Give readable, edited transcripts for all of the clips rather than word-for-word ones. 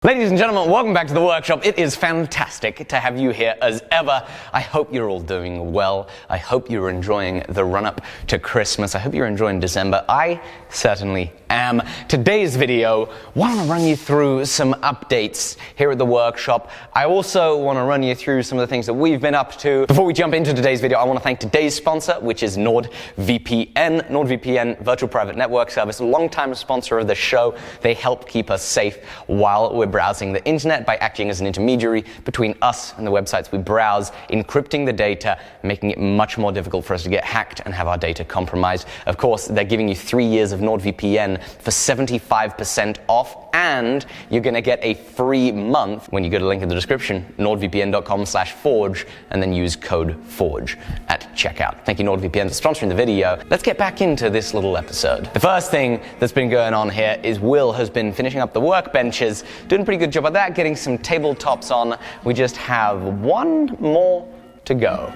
Ladies and gentlemen, welcome back to the workshop. It is fantastic to have you here as ever. I hope you're all doing well. I hope you're enjoying the run-up to Christmas. I hope you're enjoying December. I certainly am. Today's video, I want to run you through some updates here at the workshop. I also want to run you through some of the things that we've been up to. Before we jump into today's video, I want to thank today's sponsor, which is NordVPN. NordVPN, virtual private network service, a longtime sponsor of the show. They help keep us safe while we're browsing the internet by acting as an intermediary between us and the websites we browse, encrypting the data, making it much more difficult for us to get hacked and have our data compromised. Of course, they're giving you 3 years of NordVPN for 75% off, and you're going to get a free month when you go to the link in the description, nordvpn.com/forge, and then use code FORGE at checkout. Thank you, NordVPN, for sponsoring the video. Let's get back into this little episode. The first thing that's been going on here is Will has been finishing up the workbenches, doing a pretty good job of that, getting some tabletops on. We just have one more to go.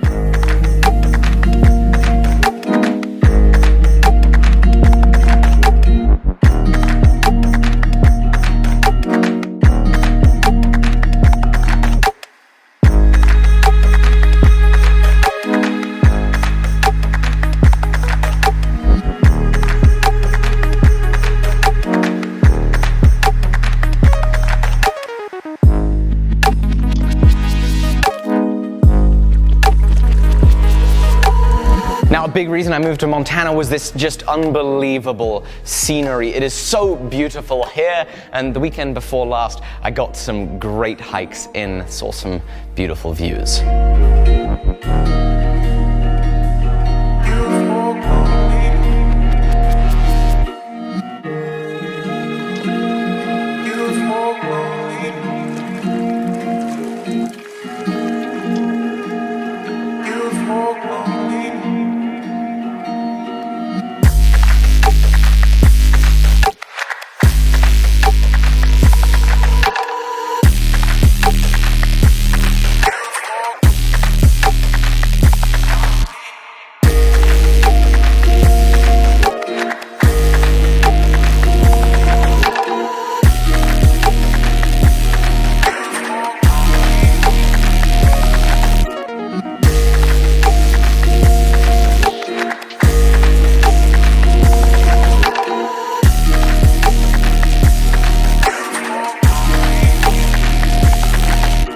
Now, a big reason I moved to Montana was this just unbelievable scenery. It is so beautiful here, and the weekend before last, I got some great hikes in, saw some beautiful views.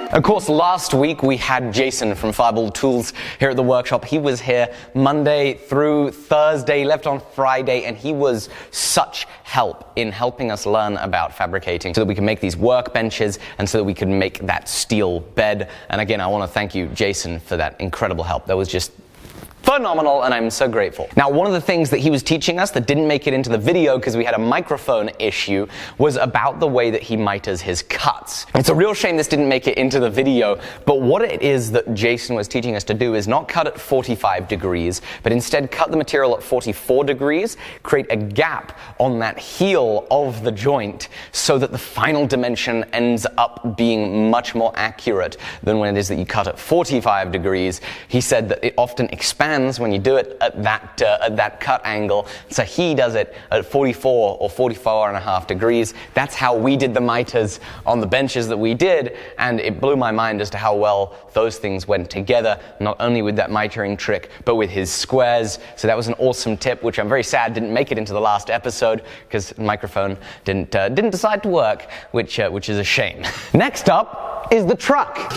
Of course, last week we had Jason from Fireball Tools here at the workshop. He was here Monday through Thursday, left on Friday, and he was such help in helping us learn about fabricating so that we can make these workbenches and so that we can make that steel bed. And again, I want to thank you, Jason, for that incredible help. That was just phenomenal, and I'm so grateful. Now, one of the things that he was teaching us that didn't make it into the video because we had a microphone issue was about the way that he miters his cuts. It's a real shame this didn't make it into the video, but what it is that Jason was teaching us to do is not cut at 45 degrees, but instead cut the material at 44 degrees, create a gap on that heel of the joint so that the final dimension ends up being much more accurate than when it is that you cut at 45 degrees. He said that it often expands when you do it at that cut angle. So he does it at 44 or 44.5 degrees. That's how we did the miters on the benches that we did, and it blew my mind as to how well those things went together, not only with that mitering trick, but with his squares. So that was an awesome tip, which I'm very sad didn't make it into the last episode because the microphone didn't decide to work, which is a shame. Next up is the truck.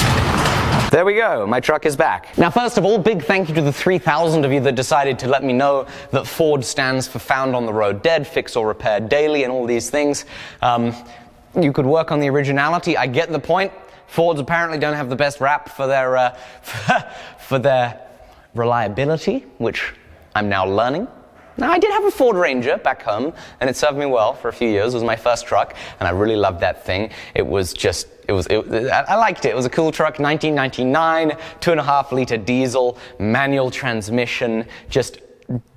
There we go, my truck is back. Now, first of all, big thank you to the 3,000 of you that decided to let me know that Ford stands for Found on the Road Dead, Fix or Repair Daily, and all these things. You could work on the originality, I get the point. Fords apparently don't have the best rap for their, for their reliability, which I'm now learning. Now, I did have a Ford Ranger back home, and it served me well for a few years. It was my first truck, and I really loved that thing. I liked it. It was a cool truck, 1999, 2.5 liter diesel, manual transmission, just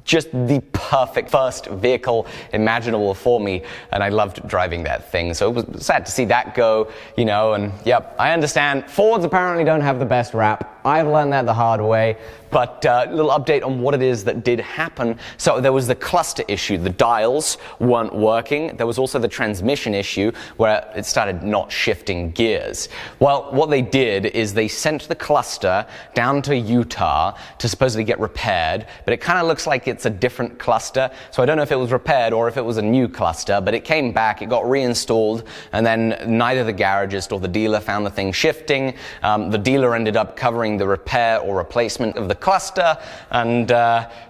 just the perfect first vehicle imaginable for me, and I loved driving that thing. So it was sad to see that go, you know, and yep, I understand. Fords apparently don't have the best rap. I've learned that the hard way, but a little update on what it is that did happen. So there was the cluster issue. The dials weren't working. There was also the transmission issue where it started not shifting gears. Well, what they did is they sent the cluster down to Utah to supposedly get repaired, but it kind of looks like it's a different cluster. So I don't know if it was repaired or if it was a new cluster, but it came back, it got reinstalled, and then neither the garagist or the dealer found the thing shifting. The dealer ended up covering the repair or replacement of the cluster, and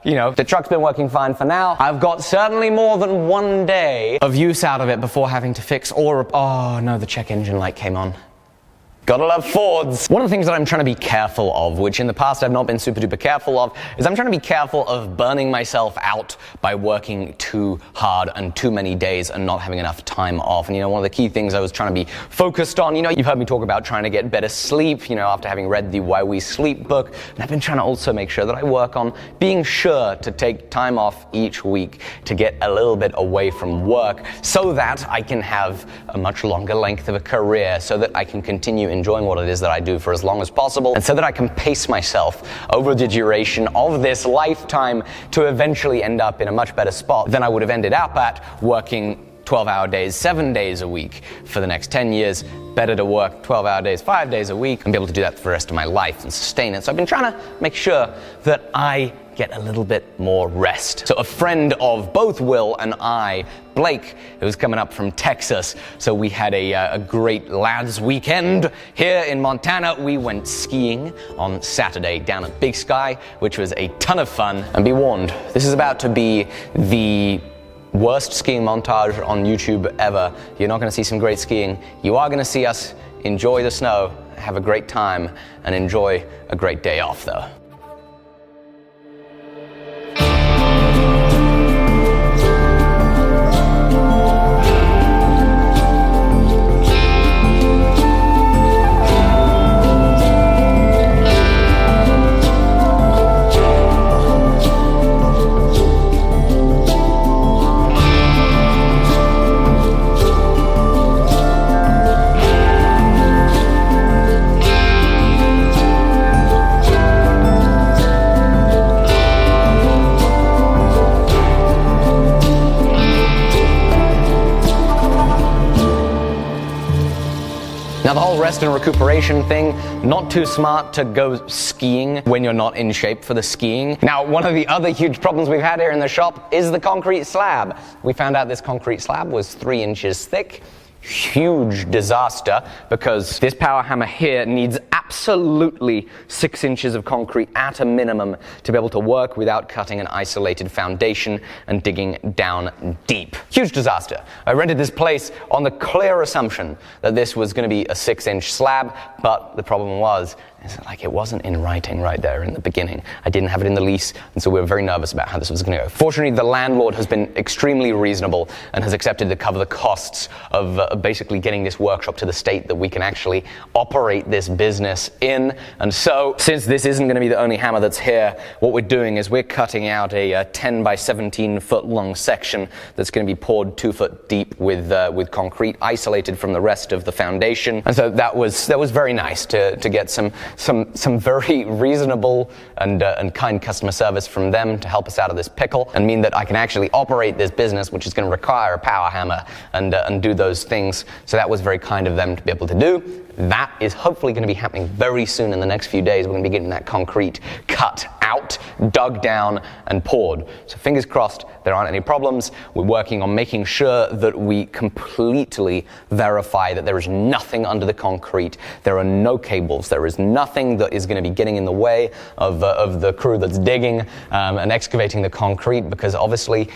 you know, the truck's been working fine for now. I've got certainly more than 1 day of use out of it before having to fix or oh no, the check engine light came on. Gotta love Fords. One of the things that I'm trying to be careful of, which in the past I've not been super duper careful of, is I'm trying to be careful of burning myself out by working too hard and too many days and not having enough time off. And you know, one of the key things I was trying to be focused on, you know, you've heard me talk about trying to get better sleep, you know, after having read the Why We Sleep book, and I've been trying to also make sure that I work on being sure to take time off each week to get a little bit away from work so that I can have a much longer length of a career, so that I can continue enjoying what it is that I do for as long as possible, and so that I can pace myself over the duration of this lifetime to eventually end up in a much better spot than I would have ended up at working 12-hour days, 7 days a week for the next 10 years. Better to work 12-hour days, 5 days a week, and be able to do that for the rest of my life and sustain it. So I've been trying to make sure that I get a little bit more rest. So a friend of both Will and I, Blake, who was coming up from Texas, so we had a great lads weekend here in Montana. We went skiing on Saturday down at Big Sky, which was a ton of fun. And be warned, this is about to be the worst skiing montage on YouTube ever. You're not going to see some great skiing. You are going to see us enjoy the snow, have a great time, and enjoy a great day off though. Now the whole rest and recuperation thing, not too smart to go skiing when you're not in shape for the skiing. Now one of the other huge problems we've had here in the shop is the concrete slab. We found out this concrete slab was 3 inches thick. Huge disaster, because this power hammer here needs absolutely 6 inches of concrete at a minimum to be able to work without cutting an isolated foundation and digging down deep. Huge disaster. I rented this place on the clear assumption that this was going to be a 6-inch slab, but the problem was, it wasn't in writing right there in the beginning. I didn't have it in the lease, and so we were very nervous about how this was going to go. Fortunately, the landlord has been extremely reasonable and has accepted to cover the costs of basically getting this workshop to the state that we can actually operate this business in. And so, since this isn't going to be the only hammer that's here, what we're doing is we're cutting out a 10 by 17 foot long section that's going to be poured 2 foot deep with concrete, isolated from the rest of the foundation. And so that was very nice to get some very reasonable and kind customer service from them to help us out of this pickle and mean that I can actually operate this business, which is going to require a power hammer and do those things. So that was very kind of them to be able to do. That is hopefully going to be happening very soon in the next few days. We're going to be getting that concrete cut out, dug down, and poured. So fingers crossed there aren't any problems. We're working on making sure that we completely verify that there is nothing under the concrete. There are no cables. There is nothing that is going to be getting in the way of the crew that's digging and excavating the concrete, because obviously,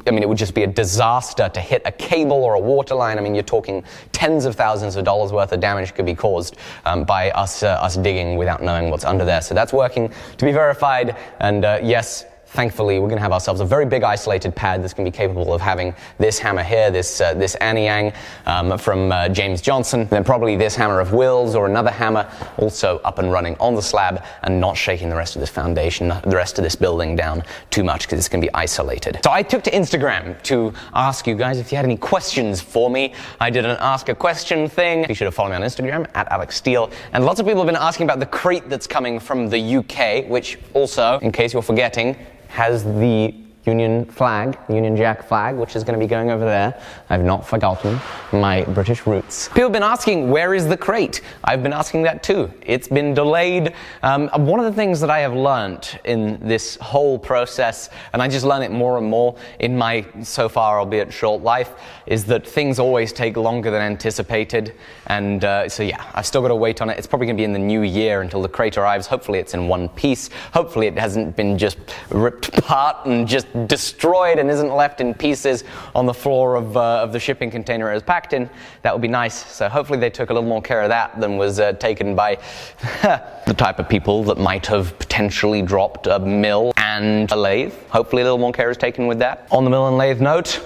it would just be a disaster to hit a cable or a water line. You're talking tens of thousands of dollars worth of damage could be caused by us digging without knowing what's under there. So that's working to be verified, and yes, thankfully we're going to have ourselves a very big isolated pad that's going to be capable of having this hammer here, this Anyang from James Johnson, then probably this hammer of Will's or another hammer also up and running on the slab and not shaking the rest of this foundation, the rest of this building down too much because it's going to be isolated. So I took to Instagram to ask you guys if you had any questions for me. I did an ask a question thing. You should have followed me on Instagram at Alec Steele. And lots of people have been asking about the crate that's coming from the UK, which also, in case you're forgetting, has the Union flag, Union Jack flag, which is going to be going over there. I've not forgotten my British roots. People have been asking, where is the crate? I've been asking that too. It's been delayed. One of the things that I have learnt in this whole process, and I just learn it more and more in my, so far, albeit short life, is that things always take longer than anticipated. And so yeah, I've still got to wait on it. It's probably going to be in the new year until the crate arrives. Hopefully it's in one piece. Hopefully it hasn't been just ripped apart and just destroyed and isn't left in pieces on the floor of the shipping container it was packed in. That would be nice. So hopefully they took a little more care of that than was taken by the type of people that might have potentially dropped a mill and a lathe. Hopefully a little more care is taken with that. On the mill and lathe note,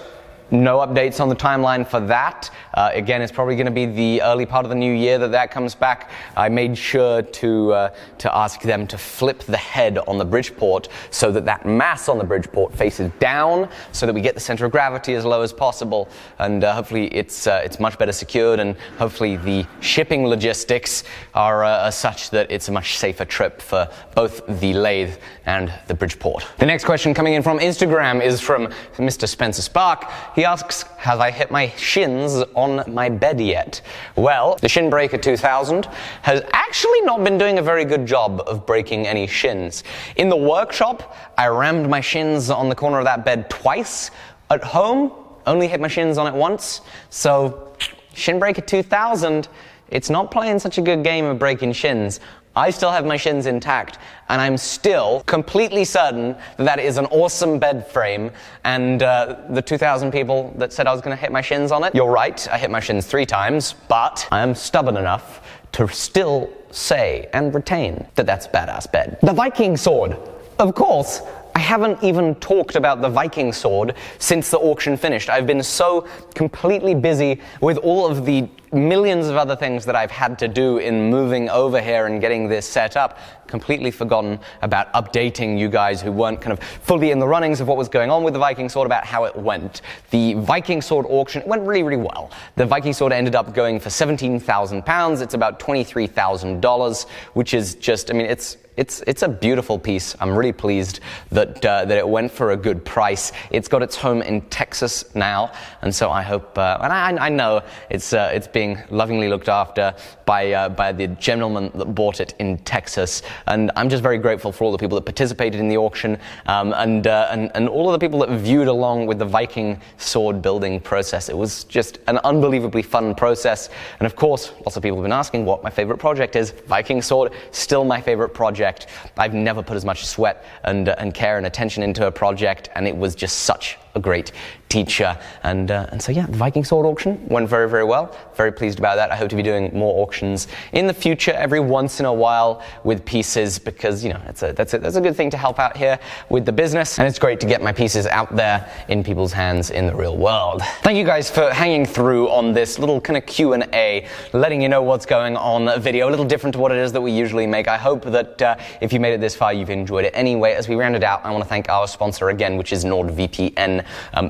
no updates on the timeline for that. Again, it's probably going to be the early part of the new year that comes back. I made sure to ask them to flip the head on the Bridgeport so that mass on the Bridgeport faces down, so that we get the center of gravity as low as possible. And hopefully it's much better secured, and hopefully the shipping logistics are such that it's a much safer trip for both the lathe and the Bridgeport. The next question coming in from Instagram is from Mr. Spencer Spark. He asks, have I hit my shins on my bed yet? Well, the Shinbreaker 2000 has actually not been doing a very good job of breaking any shins. In the workshop, I rammed my shins on the corner of that bed twice. At home, only hit my shins on it once. So, Shinbreaker 2000, it's not playing such a good game of breaking shins. I still have my shins intact, and I'm still completely certain that it is an awesome bed frame. And the 2,000 people that said I was going to hit my shins on it, you're right, I hit my shins 3 times, but I am stubborn enough to still say and retain that that's a badass bed. The Viking sword, of course. I haven't even talked about the Viking sword since the auction finished. I've been so completely busy with all of the millions of other things that I've had to do in moving over here and getting this set up, completely forgotten about updating you guys who weren't kind of fully in the runnings of what was going on with the Viking sword about how it went. The Viking sword auction went really, really well. The Viking sword ended up going for £17,000. It's about $23,000, which is just, I mean, it's a beautiful piece. I'm really pleased that it went for a good price. It's got its home in Texas now, and so I hope, and I know it's being lovingly looked after by the gentleman that bought it in Texas, and I'm just very grateful for all the people that participated in the auction, and all of the people that viewed along with the Viking sword building process. It was just an unbelievably fun process, and of course, lots of people have been asking what my favorite project is. Viking sword, still my favorite project. I've never put as much sweat and care and attention into a project, and it was just such a great teacher. And so yeah, the Viking sword auction went very, very well. Very pleased about that. I hope to be doing more auctions in the future, every once in a while with pieces, because you know that's a good thing to help out here with the business, and it's great to get my pieces out there in people's hands in the real world. Thank you guys for hanging through on this little kind of Q&A, letting you know what's going on video, a little different to what it is that we usually make. I hope that if you made it this far, you've enjoyed it. Anyway, as we round it out, I want to thank our sponsor again, which is NordVPN.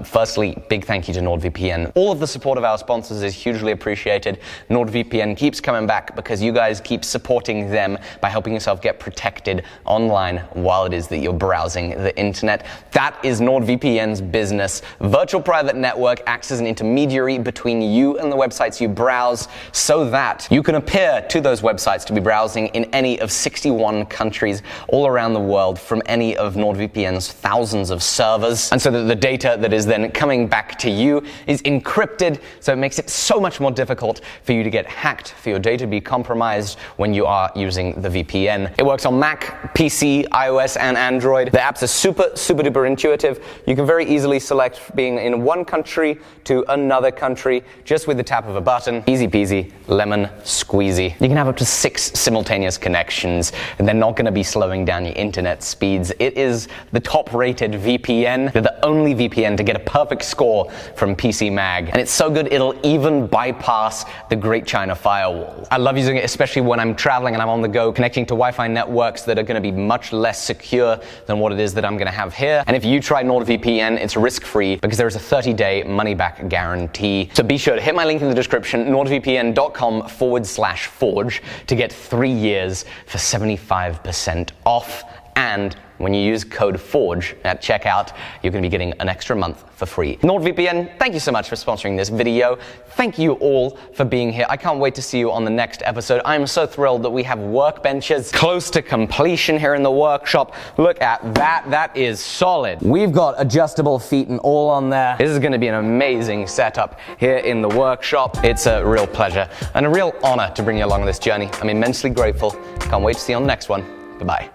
Firstly, big thank you to NordVPN. All of the support of our sponsors is hugely appreciated. NordVPN keeps coming back because you guys keep supporting them by helping yourself get protected online while it is that you're browsing the internet. That is NordVPN's business. Virtual private network acts as an intermediary between you and the websites you browse so that you can appear to those websites to be browsing in any of 61 countries all around the world from any of NordVPN's thousands of servers, and so that the data data that is then coming back to you is encrypted, so it makes it so much more difficult for you to get hacked, for your data to be compromised when you are using the VPN. It works on Mac, PC, iOS, and Android. The apps are super duper intuitive. You can very easily select being in one country to another country just with the tap of a button. Easy peasy, lemon squeezy. You can have up to 6 simultaneous connections, and they're not going to be slowing down your internet speeds. It is the top-rated VPN. They're the only VPN to get a perfect score from PC Mag, and it's so good it'll even bypass the Great China Firewall. I love using it, especially when I'm traveling and I'm on the go, connecting to Wi-Fi networks that are going to be much less secure than what it is that I'm going to have here. And if you try NordVPN, it's risk-free because there is a 30-day money-back guarantee. So be sure to hit my link in the description, nordvpn.com/forge, to get 3 years for 75% off. And when you use code FORGE at checkout, you're going to be getting an extra month for free. NordVPN, thank you so much for sponsoring this video. Thank you all for being here. I can't wait to see you on the next episode. I'm so thrilled that we have workbenches close to completion here in the workshop. Look at that. That is solid. We've got adjustable feet and all on there. This is going to be an amazing setup here in the workshop. It's a real pleasure and a real honor to bring you along on this journey. I'm immensely grateful. Can't wait to see you on the next one. Bye-bye.